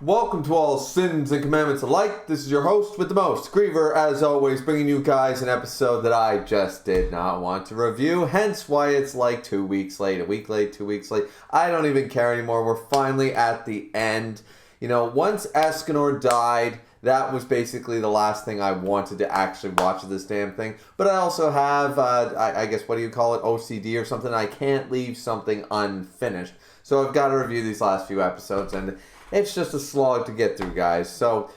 Welcome to all sins and commandments alike. This is your host with the most, Griever, as always, bringing you guys an episode that I just did not want to review, hence why it's like 2 weeks late, a week late, 2 weeks late. I don't even care anymore. We're finally at the end. You know, once Escanor died, that was basically the last thing I wanted to actually watch of this damn thing. But I also have, I guess, what do you call it, OCD or something? I can't leave something unfinished. So I've got to review these last few episodes, and it's just a slog to get through, guys. So,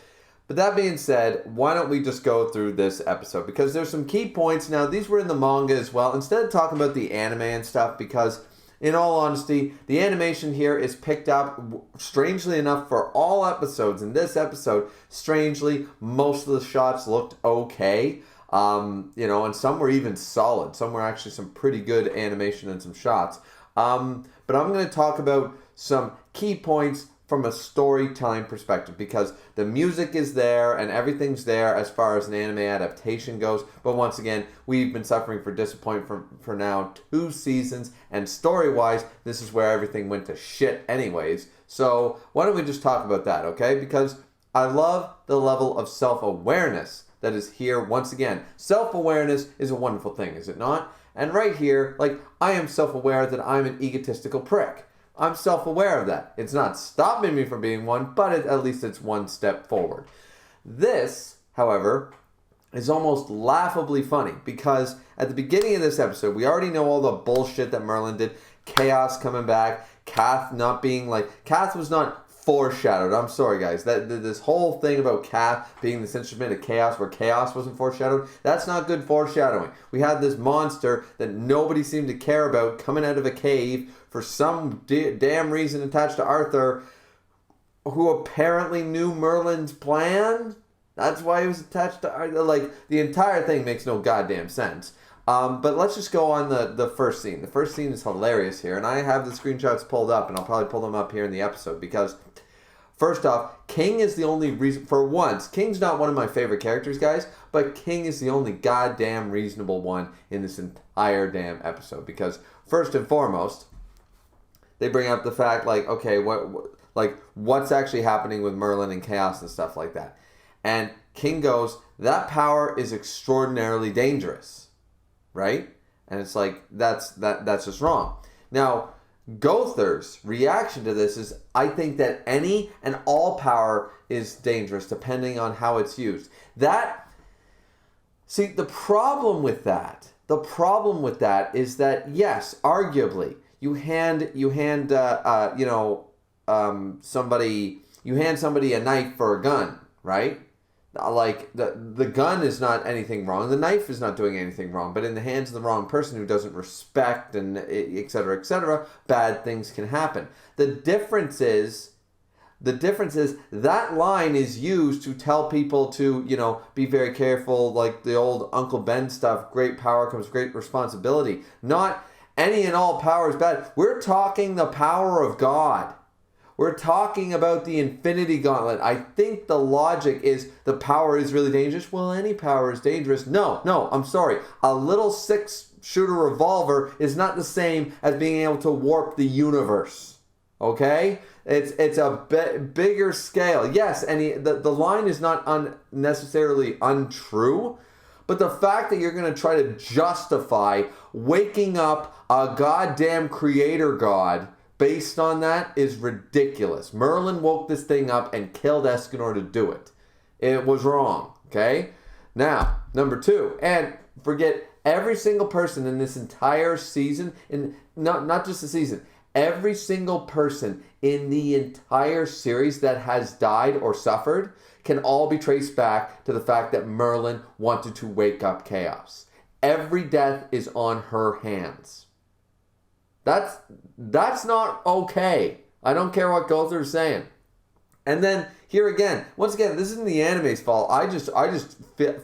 but that being said, why don't we just go through this episode? Because there's some key points. Now, these were in the manga as well. Instead of talking about the anime and stuff, because in all honesty, the animation here is picked up, strangely enough, for all episodes. In this episode, strangely, most of the shots looked okay. You know, and some were even solid. Some were actually some pretty good animation and some shots. But I'm going to talk about some key points from a storytelling perspective, because the music is there and everything's there as far as an anime adaptation goes. But once again, we've been suffering for disappointment for now 2 seasons, and story-wise, this is where everything went to shit anyways. So why don't we just talk about that, okay? Because I love the level of self-awareness that is here once again. Self-awareness is a wonderful thing, is it not? And right here, like, I am self-aware that I'm an egotistical prick. I'm self-aware of that. It's not stopping me from being one, but at least it's one step forward. This, however, is almost laughably funny, because at the beginning of this episode, we already know all the bullshit that Merlin did. Chaos coming back, Kath not being like... Kath was not foreshadowed. I'm sorry, guys. This whole thing about Kath being this instrument of chaos where chaos wasn't foreshadowed, that's not good foreshadowing. We had this monster that nobody seemed to care about coming out of a cave for some damn reason attached to Arthur, who apparently knew Merlin's plan. That's why he was attached to Arthur. Like, the entire thing makes no goddamn sense. But let's just go on the first scene. The first scene is hilarious here, and I have the screenshots pulled up, and I'll probably pull them up here in the episode, because first off, King is the only reason, for once, King's not one of my favorite characters, guys, but King is the only goddamn reasonable one in this entire damn episode, because first and foremost, they bring up the fact, like, okay, what's actually happening with Merlin and Chaos and stuff like that. And King goes, that power is extraordinarily dangerous, right? And it's like, that's just wrong. Now, Gother's reaction to this is, I think that any and all power is dangerous depending on how it's used. See, the problem with that is that, yes, arguably, you hand somebody a knife for a gun, right? Like, the gun is not anything wrong. The knife is not doing anything wrong. But in the hands of the wrong person who doesn't respect and et cetera, bad things can happen. The difference is that line is used to tell people to, you know, be very careful, like the old Uncle Ben stuff, great power comes great responsibility. Not any and all power is bad. We're talking the power of God. We're talking about the Infinity Gauntlet. I think the logic is the power is really dangerous. Well, any power is dangerous. No, I'm sorry. A little 6-shooter revolver is not the same as being able to warp the universe. Okay? It's a bigger scale. Yes, and the line is not necessarily untrue, but the fact that you're going to try to justify waking up a goddamn creator god based on that is ridiculous. Merlin woke this thing up and killed Escanor to do it. It was wrong, okay? Now, number 2, and forget every single person in this entire season, and not just the season, every single person in the entire series that has died or suffered can all be traced back to the fact that Merlin wanted to wake up chaos. Every death is on her hands. That's not okay. I don't care what Gother's saying. And then here again, once again, this isn't the anime's fault. I just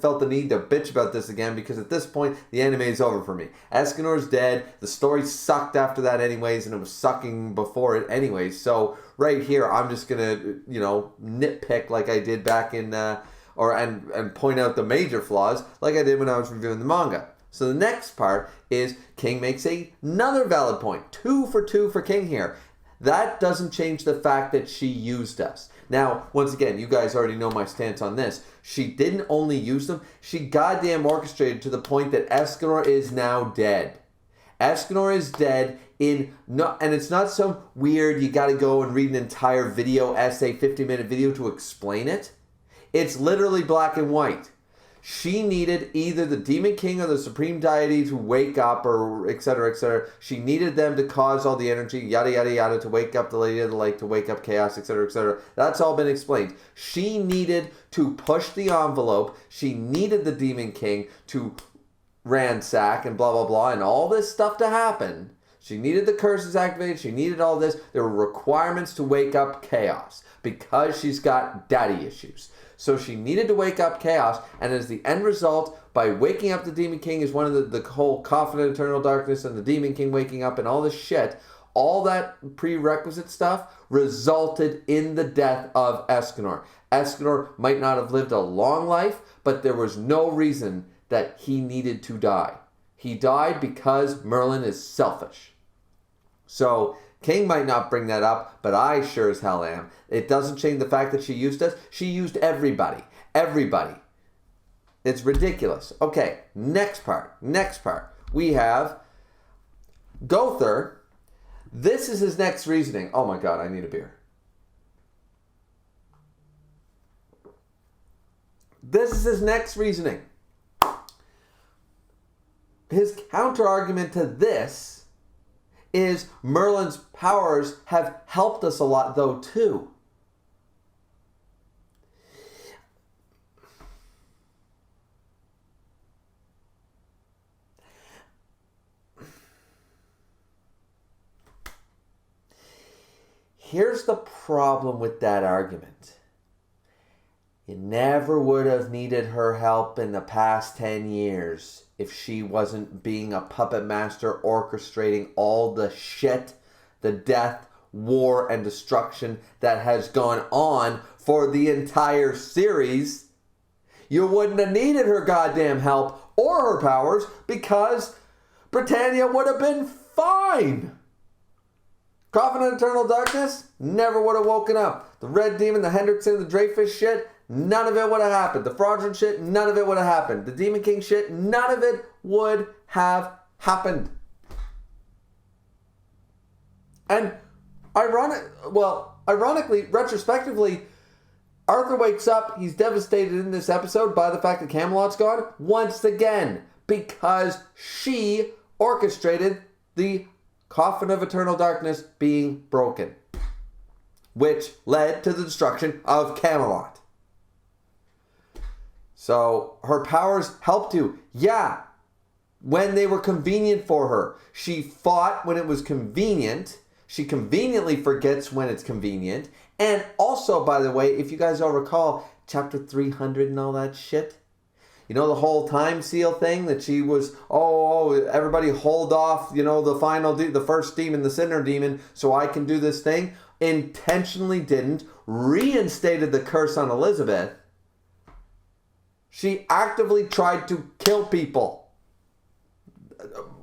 felt the need to bitch about this again, because at this point the anime is over for me. Escanor's dead. The story sucked after that anyways, and it was sucking before it anyways. So right here, I'm just gonna, you know, nitpick like I did back in and point out the major flaws like I did when I was reviewing the manga. So the next part is King makes another valid point. 2 for 2 for King here. That doesn't change the fact that she used us. Now, once again, you guys already know my stance on this. She didn't only use them, she goddamn orchestrated to the point that Escanor is now dead. Escanor is dead and it's not some weird, you gotta go and read an entire video essay, 50-minute video to explain it. It's literally black and white. She needed either the Demon King or the Supreme Deity to wake up, or etc., etc. She needed them to cause all the energy, yada, yada, yada, to wake up the Lady of the Lake, to wake up chaos, etc., etc. That's all been explained. She needed to push the envelope. She needed the Demon King to ransack and blah, blah, blah, and all this stuff to happen. She needed the curses activated. She needed all this. There were requirements to wake up chaos because she's got daddy issues. So she needed to wake up chaos, and as the end result, by waking up the Demon King is one of the whole Coffin of Eternal Darkness and the Demon King waking up and all this shit, all that prerequisite stuff resulted in the death of Escanor. Escanor might not have lived a long life, but there was no reason that he needed to die. He died because Merlin is selfish. So King might not bring that up, but I sure as hell am. It doesn't change the fact that she used us. She used everybody. Everybody. It's ridiculous. Okay, next part. We have Gother. This is his next reasoning. Oh my god, I need a beer. This is his next reasoning. His counter-argument to this is Merlin's powers have helped us a lot, though, too. Here's the problem with that argument. You never would have needed her help in the past 10 years if she wasn't being a puppet master orchestrating all the shit, the death, war, and destruction that has gone on for the entire series. You wouldn't have needed her goddamn help or her powers because Britannia would have been fine. Coffin of Eternal Darkness never would have woken up. The Red Demon, the Hendrickson, the Dreyfus shit, none of it would have happened. The fraudulent shit, none of it would have happened. The Demon King shit, none of it would have happened. And ironically, retrospectively, Arthur wakes up, he's devastated in this episode by the fact that Camelot's gone once again because she orchestrated the Coffin of Eternal Darkness being broken, which led to the destruction of Camelot. So her powers helped you. Yeah, when they were convenient for her. She fought when it was convenient. She conveniently forgets when it's convenient. And also, by the way, if you guys all recall, chapter 300 and all that shit. You know, the whole time seal thing that she was, everybody hold off, the first demon, the Sinner demon, so I can do this thing. Intentionally didn't. Reinstated the curse on Elizabeth. She actively tried to kill people.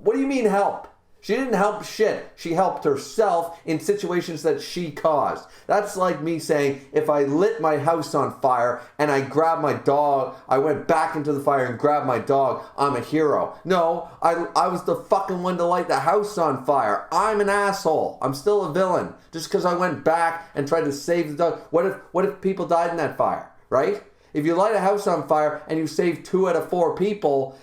What do you mean help? She didn't help shit. She helped herself in situations that she caused. That's like me saying, if I lit my house on fire and I grabbed my dog, I went back into the fire and grabbed my dog, I'm a hero. No, I was the fucking one to light the house on fire. I'm an asshole. I'm still a villain. Just because I went back and tried to save the dog. What if people died in that fire, right? If you light a house on fire and you save 2 out of 4 people,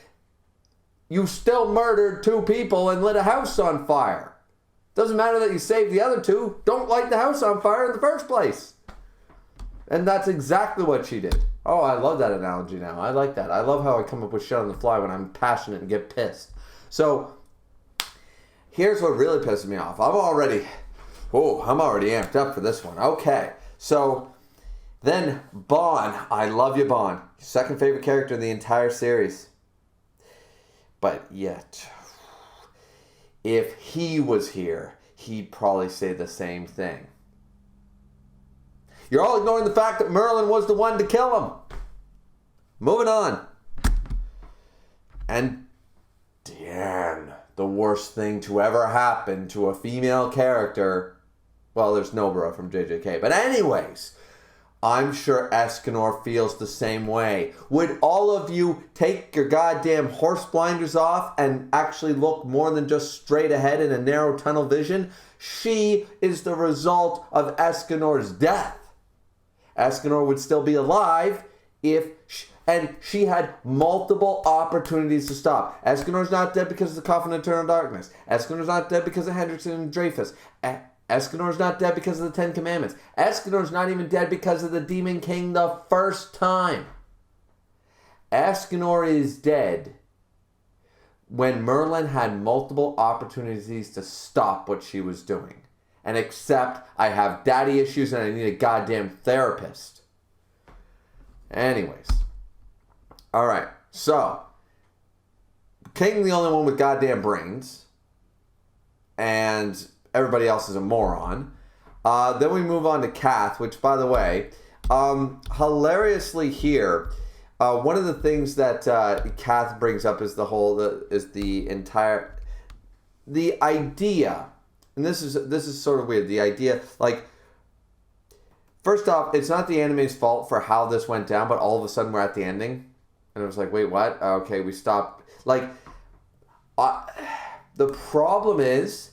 you still murdered 2 people and lit a house on fire. Doesn't matter that you saved the other 2. Don't light the house on fire in the first place. And that's exactly what she did. Oh, I love that analogy now. I like that. I love how I come up with shit on the fly when I'm passionate and get pissed. So, here's what really pisses me off. I'm already amped up for this one. Okay, so then Bond. I love you, Bond. Second favorite character in the entire series. But yet, if he was here, he'd probably say the same thing. You're all ignoring the fact that Merlin was the one to kill him. Moving on. And Diane, the worst thing to ever happen to a female character. Well, there's Nobara from JJK. But anyways, I'm sure Escanor feels the same way. Would all of you take your goddamn horse blinders off and actually look more than just straight ahead in a narrow tunnel vision? She is the result of Escanor's death. Escanor would still be alive and she had multiple opportunities to stop. Escanor's not dead because of the Coffin of Eternal Darkness. Escanor's not dead because of Hendrickson and Dreyfus. Escanor's not dead because of the Ten Commandments. Escanor's not even dead because of the Demon King the first time. Escanor is dead when Merlin had multiple opportunities to stop what she was doing and accept, I have daddy issues and I need a goddamn therapist. Anyways. Alright, so King the only one with goddamn brains, and everybody else is a moron. Then we move on to Kath, which, by the way, hilariously here, one of the things that Kath brings up is the idea, and this is sort of weird. The idea, like, first off, it's not the anime's fault for how this went down, but all of a sudden we're at the ending, and it was like, wait, what? Okay, we stopped. Like, the problem is,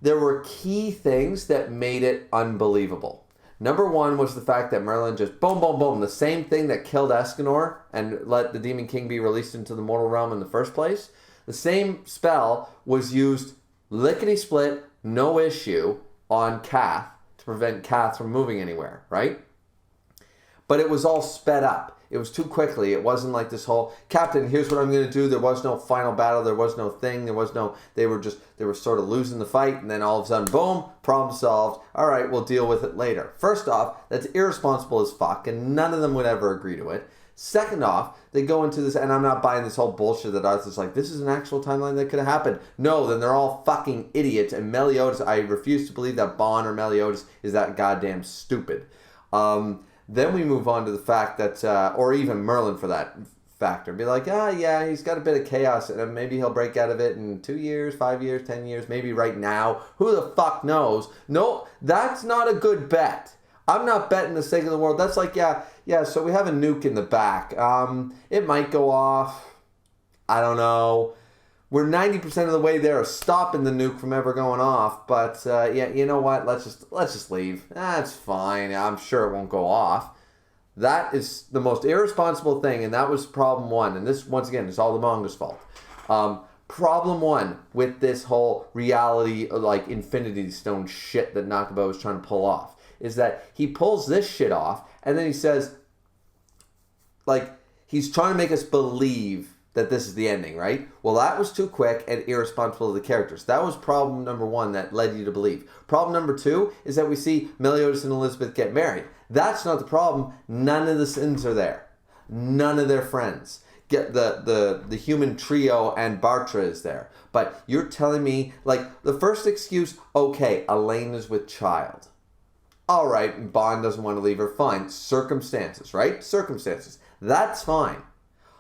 there were key things that made it unbelievable. Number one was the fact that Merlin just boom, boom, boom, the same thing that killed Escanor and let the Demon King be released into the mortal realm in the first place. The same spell was used lickety-split, no issue, on Kath to prevent Kath from moving anywhere, right? But it was all sped up. It was too quickly. It wasn't like this whole, Captain, here's what I'm going to do. There was no final battle. There was no thing. They were sort of losing the fight. And then all of a sudden, boom, problem solved. All right, we'll deal with it later. First off, that's irresponsible as fuck. And none of them would ever agree to it. Second off, they go into this, and I'm not buying this whole bullshit that Arthur's like, this is an actual timeline that could have happened. No, then they're all fucking idiots. And Meliodas, I refuse to believe that Bon or Meliodas is that goddamn stupid. Then we move on to the fact that, or even Merlin for that factor, be like, yeah, he's got a bit of chaos, and maybe he'll break out of it in 2 years, 5 years, 10 years, maybe right now. Who the fuck knows? No, that's not a good bet. I'm not betting the sake of the world. That's like, yeah, so we have a nuke in the back. It might go off. I don't know. We're 90% of the way there of stopping the nuke from ever going off, but yeah, you know what? Let's just leave. That's fine. I'm sure it won't go off. That is the most irresponsible thing, and that was problem one. And this, once again, is all the manga's fault. Problem one with this whole reality, like Infinity Stone shit that Nakaba was trying to pull off, is that he pulls this shit off, and then he says, like, he's trying to make us believe that this is the ending, right? Well, that was too quick and irresponsible of the characters. That was problem number one that led you to believe. Problem number two is that we see Meliodas and Elizabeth get married. That's not the problem. None of the sins are there. None of their friends. Get the human trio and Bartra is there. But you're telling me, like, the first excuse, okay, Elaine is with child. All right, Bond doesn't want to leave her. Fine. Circumstances, right? Circumstances. That's fine.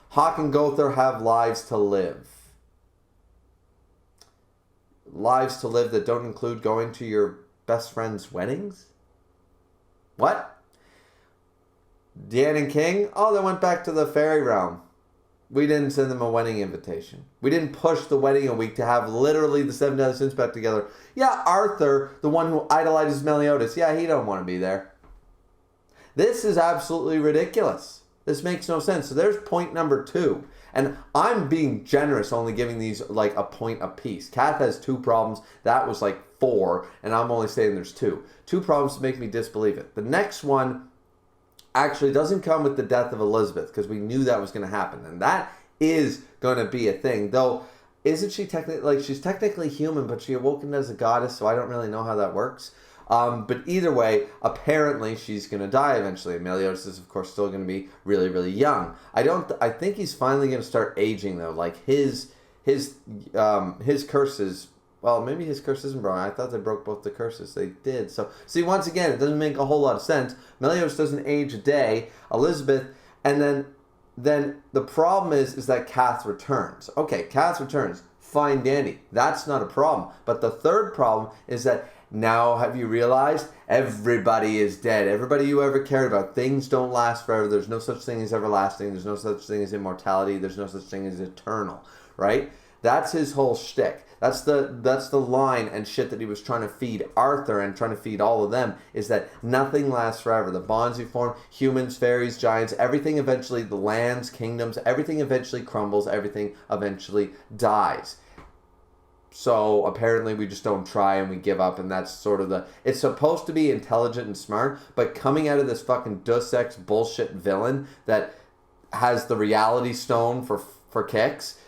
Hawk and Gother have lives to live. Lives to live that don't include going to your best friend's weddings? What? Diane and King? Oh, they went back to the fairy realm. We didn't send them a wedding invitation. We didn't push the wedding a week to have literally the 7 Deadly Sins back together. Yeah, Arthur, the one who idolizes Meliodas, yeah, he don't want to be there. This is absolutely ridiculous. This makes no sense. So there's point number two. And I'm being generous, only giving these like a point apiece. Kath has 2 problems. That was like 4. And I'm only saying there's 2. 2 problems to make me disbelieve it. The next one actually doesn't come with the death of Elizabeth, because we knew that was going to happen. And that is going to be a thing. Though, isn't she technically, like, she's technically human, but she awoken as a goddess, so I don't really know how that works. But either way, apparently she's going to die eventually. Meliodas is, of course, still going to be really, really young. I think he's finally going to start aging, though. Like, his curses, well, maybe his curse isn't broken. I thought they broke both the curses. They did. So, see, once again, it doesn't make a whole lot of sense. Meliodas doesn't age a day. Elizabeth, and then the problem is that Kath returns. Okay, Kath returns. Fine, dandy. That's not a problem. But the third problem is that Now, have you realized everybody is dead? Everybody you ever cared about. Things don't last forever. There's no such thing as everlasting. There's no such thing as immortality. There's no such thing as eternal, right? That's his whole shtick. That's the line and shit that he was trying to feed Arthur and trying to feed all of them, is that nothing lasts forever. The bonds you form, humans, fairies, giants, everything eventually, the lands, kingdoms, everything eventually crumbles. Everything eventually dies. So apparently we just don't try and we give up, and that's sort of it's supposed to be intelligent and smart, but coming out of this fucking Deus Ex bullshit villain that has the reality stone for kicks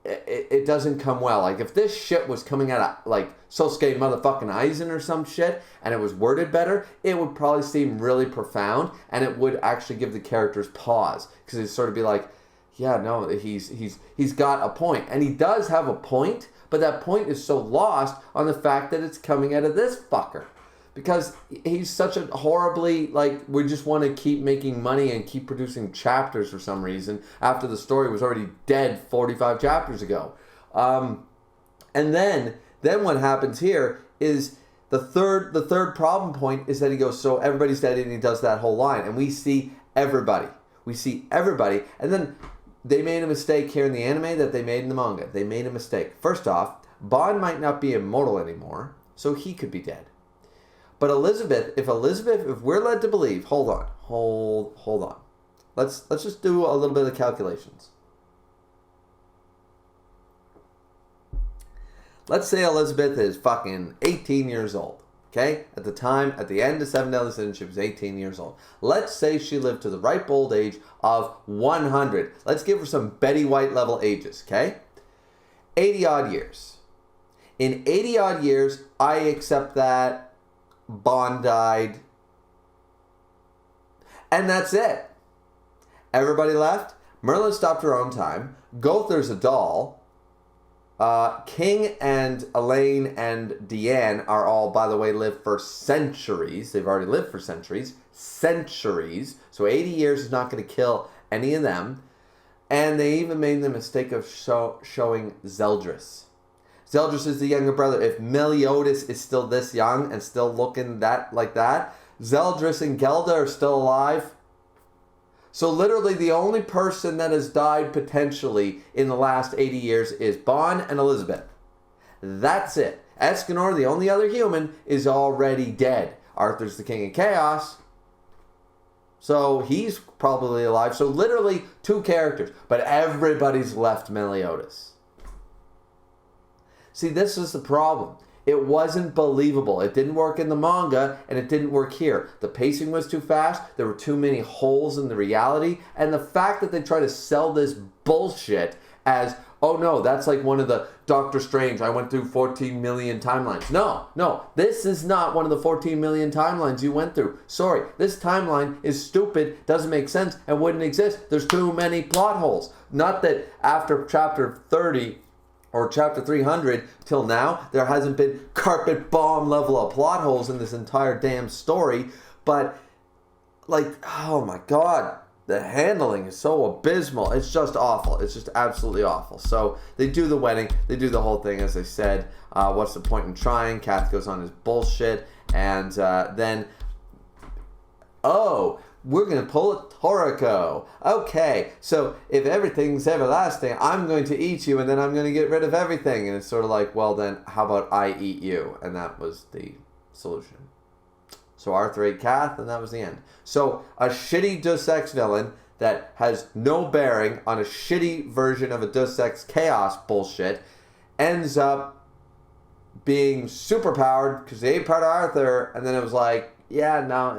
it doesn't come well. Like, if this shit was coming out of like Sosuke motherfucking Aizen or some shit and it was worded better, it would probably seem really profound and it would actually give the characters pause, because it'd sort of be like, yeah, no, he's got a point. And he does have a point, but that point is so lost on the fact that it's coming out of this fucker. Because he's such a horribly, like, we just want to keep making money and keep producing chapters for some reason after the story was already dead 45 chapters ago. And then what happens here is the third problem point is that he goes, so everybody's dead, and he does that whole line. And we see everybody. And then they made a mistake here in the anime that they made in the manga. They made a mistake. First off, Bond might not be immortal anymore, so he could be dead. But if we're led to believe, hold on. Let's just do a little bit of calculations. Let's say Elizabeth is fucking 18 years old. Okay? At the end of Seven Deadly Sins, she was 18 years old. Let's say she lived to the ripe old age of 100. Let's give her some Betty White level ages, okay? 80 odd years. In 80 odd years, I accept that Bond died. And that's it. Everybody left. Merlin stopped her own time. Gother's a doll. King and Elaine and Deanne are all, by the way, lived for centuries. They've already lived for centuries. So 80 years is not going to kill any of them. And they even made the mistake of showing Zeldris. Zeldris is the younger brother. If Meliodas is still this young and still looking like that, Zeldris and Gelda are still alive. So literally the only person that has died potentially in the last 80 years is Bond and Elizabeth. That's it. Escanor, the only other human, is already dead. Arthur's the King of Chaos, so he's probably alive. So literally 2 characters, but everybody's left Meliodas. See, this is the problem. It wasn't believable. It didn't work in the manga, and it didn't work here. The pacing was too fast. There were too many holes in the reality. And the fact that they try to sell this bullshit as, oh no, that's like one of the Doctor Strange, I went through 14 million timelines. No, this is not one of the 14 million timelines you went through. Sorry, this timeline is stupid, doesn't make sense, and wouldn't exist. There's too many plot holes. Not that after chapter 30... or chapter 300 till now, there hasn't been carpet bomb level of plot holes in this entire damn story. But, like, oh my god, the handling is so abysmal. It's just awful. It's just absolutely awful. So they do the wedding. They do the whole thing, as I said. What's the point in trying? Kath goes on his bullshit. And then, we're going to pull a Toriko. Okay, so if everything's everlasting, I'm going to eat you and then I'm going to get rid of everything. And it's sort of like, well then, how about I eat you? And that was the solution. So Arthur ate Kath, and that was the end. So a shitty Deus Ex villain that has no bearing on a shitty version of a Deus Ex Chaos bullshit ends up being superpowered because they ate part of Arthur, and then it was like, yeah, no,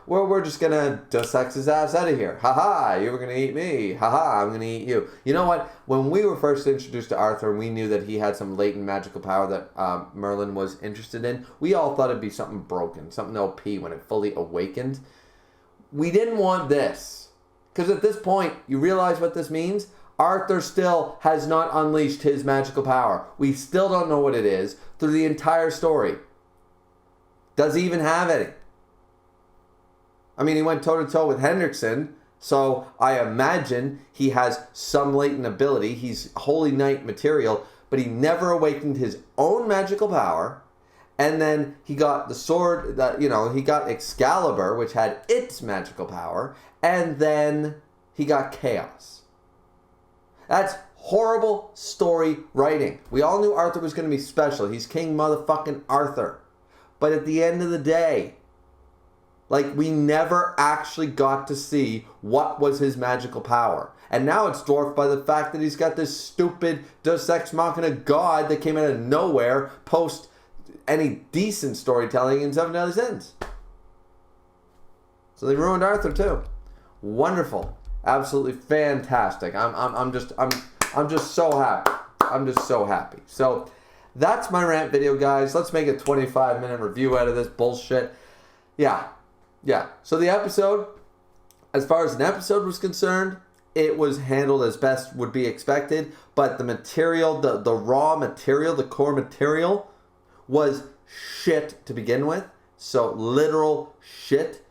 we're just going to Deus Ex his ass out of here. Ha-ha, you were going to eat me. Ha-ha, I'm going to eat you. You know what? When we were first introduced to Arthur, we knew that he had some latent magical power that Merlin was interested in. We all thought it'd be something broken, something OP when it fully awakened. We didn't want this. Because at this point, you realize what this means? Arthur still has not unleashed his magical power. We still don't know what it is through the entire story. Does he even have any? I mean, he went toe-to-toe with Hendrickson, so I imagine he has some latent ability. He's Holy Knight material, but he never awakened his own magical power. And then he got the sword that, he got Excalibur, which had its magical power. And then he got Chaos. That's horrible story writing. We all knew Arthur was going to be special. He's King motherfucking Arthur. But at the end of the day, we never actually got to see what was his magical power. And now it's dwarfed by the fact that he's got this stupid Deus Ex Machina god that came out of nowhere post any decent storytelling in Seven Deadly Sins. So they ruined Arthur too. Wonderful. Absolutely fantastic. I'm just so happy. I'm just so happy. So that's my rant video, guys. Let's make a 25-minute review out of this bullshit. Yeah. So the episode, as far as an episode was concerned, it was handled as best would be expected, but the material, the raw material, the core material was shit to begin with. So literal shit.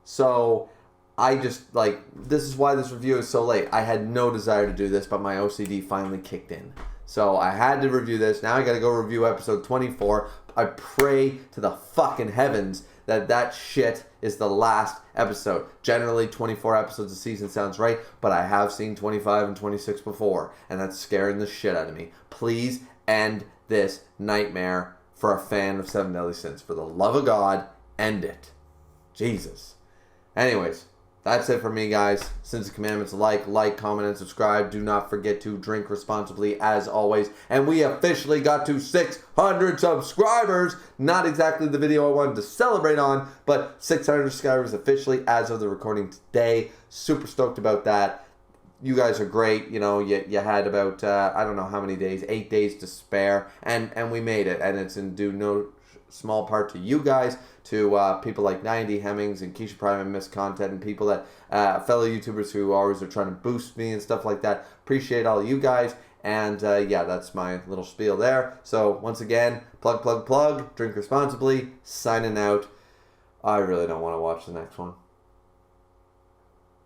So I just, this is why this review is so late. I had no desire to do this, but my OCD finally kicked in. So I had to review this. Now I gotta go review episode 24. I pray to the fucking heavens that shit is the last episode. Generally, 24 episodes a season sounds right, but I have seen 25 and 26 before, and that's scaring the shit out of me. Please end this nightmare for a fan of Seven Deadly Sins. For the love of God, end it. Jesus. Anyways, that's it for me, guys. Since the commandments, like, comment, and subscribe. Do not forget to drink responsibly, as always. And we officially got to 600 subscribers. Not exactly the video I wanted to celebrate on, but 600 subscribers officially as of the recording today. Super stoked about that. You guys are great. You had about, I don't know how many days, 8 days to spare. And we made it. And it's in due no small part to you guys, to people like 90 Hemmings and Keisha Prime and Miss Content, and people that fellow YouTubers who always are trying to boost me and stuff like that. Appreciate all of you guys. And yeah, that's my little spiel there. So once again, plug, drink responsibly, signing out. I really don't want to watch the next one.